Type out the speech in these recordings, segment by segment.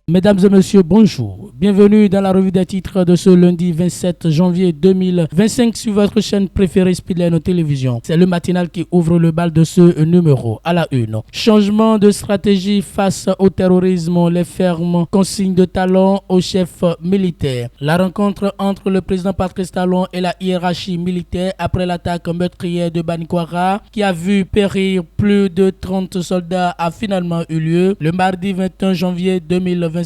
Mesdames et messieurs, bonjour. Bienvenue dans la revue des titres de ce lundi 27 janvier 2025 sur votre chaîne préférée Speedline Télévision. C'est le matinal qui ouvre le bal de ce numéro. À la une. Changement de stratégie face au terrorisme. Les fermes consigne de Talon au chef militaire. La rencontre entre le président Patrice Talon et la hiérarchie militaire après l'attaque meurtrière de Banikwara qui a vu périr plus de 30 soldats a finalement eu lieu le mardi 21 janvier 2025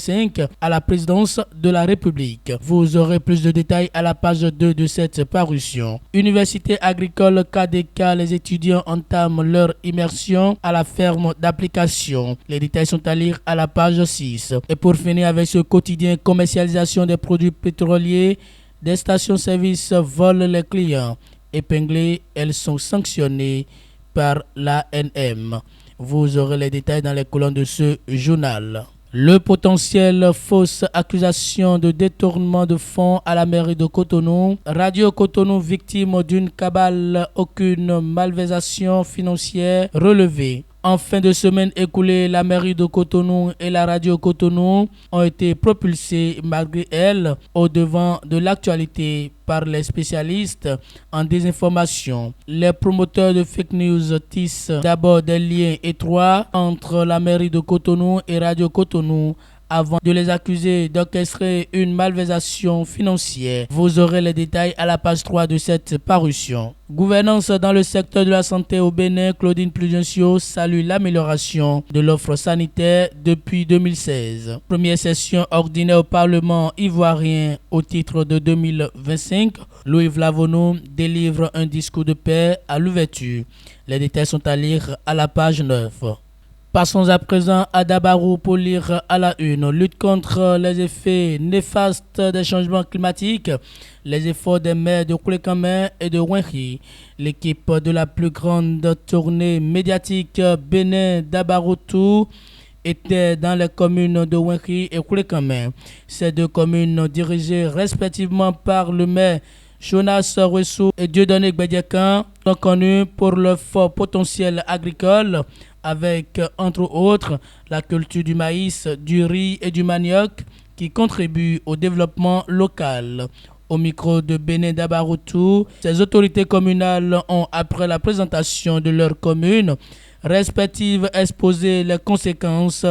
à la présidence de la République. Vous aurez plus de détails à la page 2 de cette parution. Université agricole KDK, les étudiants entament leur immersion à la ferme d'application. Les détails sont à lire à la page 6. Et pour finir avec ce quotidien commercialisation des produits pétroliers, des stations-service volent les clients. Épinglées, elles sont sanctionnées par l'ANM. Vous aurez les détails dans les colonnes de ce journal. Le potentiel fausse accusation de détournement de fonds à la mairie de Cotonou. Radio Cotonou victime d'une cabale, aucune malversation financière relevée. En fin de semaine écoulée, la mairie de Cotonou et la radio Cotonou ont été propulsées malgré elles au devant de l'actualité par les spécialistes en désinformation. Les promoteurs de fake news tissent d'abord des liens étroits entre la mairie de Cotonou et radio Cotonou avant de les accuser d'orchestrer une malversation financière. Vous aurez les détails à la page 3 de cette parution. Gouvernance dans le secteur de la santé au Bénin, Claudine Plugencio salue l'amélioration de l'offre sanitaire depuis 2016. Première session ordinaire au Parlement ivoirien au titre de 2025. Louis Vlavono délivre un discours de paix à l'ouverture. Les détails sont à lire à la page 9. Passons à présent à Dabarou pour lire à la une. Lutte contre les effets néfastes des changements climatiques, les efforts des maires de Koulekame et de Wenki. L'équipe de la plus grande tournée médiatique Bénin Dabarou Tour était dans les communes de Wenki et Koulekame. Ces deux communes dirigées respectivement par le maire Jonas Ressou et Dieudonné Gbediakan sont connues pour leur fort potentiel agricole avec, entre autres, la culture du maïs, du riz et du manioc qui contribuent au développement local. Au micro de Bénin Dabaroutou, ces autorités communales ont, après la présentation de leurs communes respectives, exposé les conséquences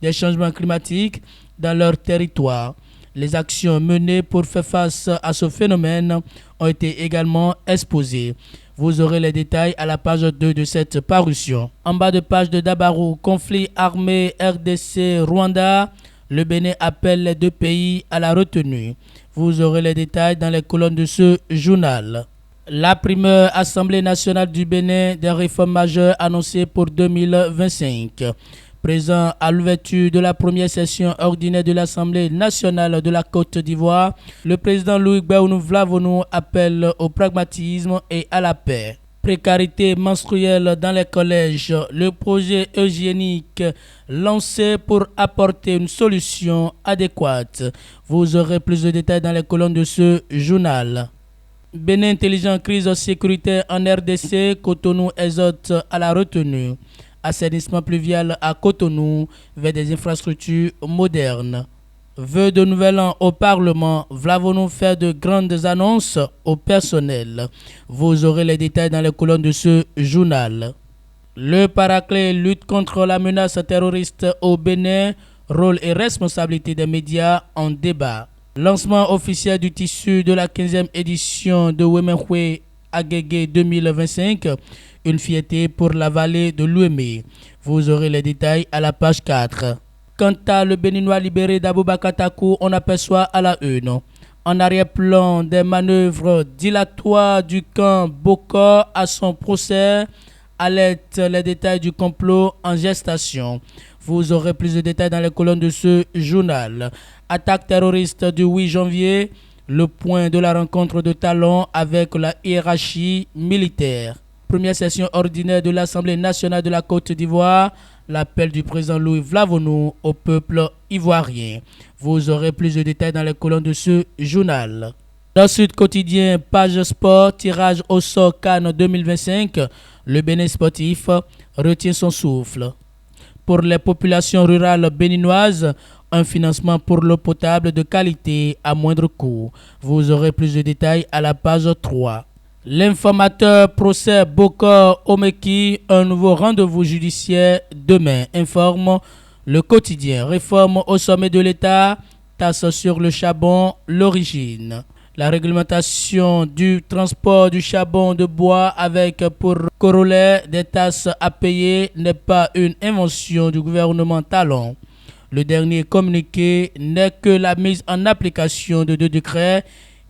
des changements climatiques dans leur territoire. Les actions menées pour faire face à ce phénomène ont été également exposées. Vous aurez les détails à la page 2 de cette parution. En bas de page de Dabarou, conflit armé RDC-Rwanda, le Bénin appelle les deux pays à la retenue. Vous aurez les détails dans les colonnes de ce journal. La primeur Assemblée nationale du Bénin des réformes majeures annoncées pour 2025. Présent à l'ouverture de la première session ordinaire de l'Assemblée nationale de la Côte d'Ivoire, le président Louis Gbagbo Vlavono appelle au pragmatisme et à la paix. Précarité menstruelle dans les collèges, le projet eugénique lancé pour apporter une solution adéquate. Vous aurez plus de détails dans les colonnes de ce journal. Bénin intelligent, crise sécuritaire en RDC, Cotonou exhorte à la retenue. Assainissement pluvial à Cotonou vers des infrastructures modernes. Vœux de nouvel an au Parlement, Vlavono fait de grandes annonces au personnel. Vous aurez les détails dans les colonnes de ce journal. Le Paraclet lutte contre la menace terroriste au Bénin, rôle et responsabilité des médias en débat. Lancement officiel du tissu de la 15e édition de Wemenhwe Agege 2025, une fierté pour la vallée de l'Ouémé. Vous aurez les détails à la page 4. Quant à le Béninois libéré d'Aboubacar Takou, on aperçoit à la une. En arrière-plan des manœuvres dilatoires du camp Bokor à son procès, alerte les détails du complot en gestation. Vous aurez plus de détails dans les colonnes de ce journal. Attaque terroriste du 8 janvier, le point de la rencontre de Talon avec la hiérarchie militaire. Première session ordinaire de l'Assemblée nationale de la Côte d'Ivoire, l'appel du président Louis Vlavono au peuple ivoirien. Vous aurez plus de détails dans les colonnes de ce journal. Dans Sud Quotidien, page sport, tirage au sort Cannes 2025, le Bénin sportif retient son souffle. Pour les populations rurales béninoises, un financement pour l'eau potable de qualité à moindre coût. Vous aurez plus de détails à la page 3. L'informateur procès Bokor Omeki, un nouveau rendez-vous judiciaire demain, informe le quotidien. Réforme au sommet de l'État, taxe sur le charbon, l'origine. La réglementation du transport du charbon de bois avec pour corollaire des tasses à payer n'est pas une invention du gouvernement Talon. Le dernier communiqué n'est que la mise en application de 2 décrets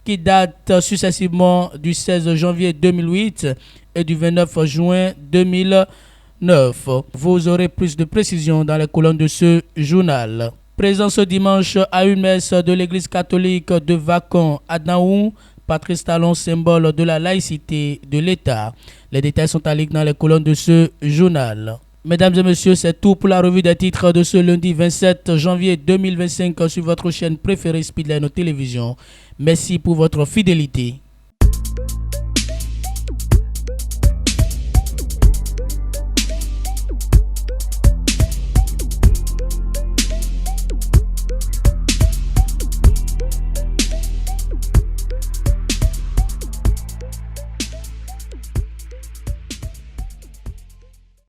qui datent successivement du 16 janvier 2008 et du 29 juin 2009. Vous aurez plus de précisions dans les colonnes de ce journal. Présent ce dimanche à une messe de l'église catholique de Vacon à Naou, Patrice Talon, symbole de la laïcité de l'État. Les détails sont à lire dans les colonnes de ce journal. Mesdames et messieurs, c'est tout pour la revue des titres de ce lundi 27 janvier 2025 sur votre chaîne préférée Speedline Télévision. Merci pour votre fidélité.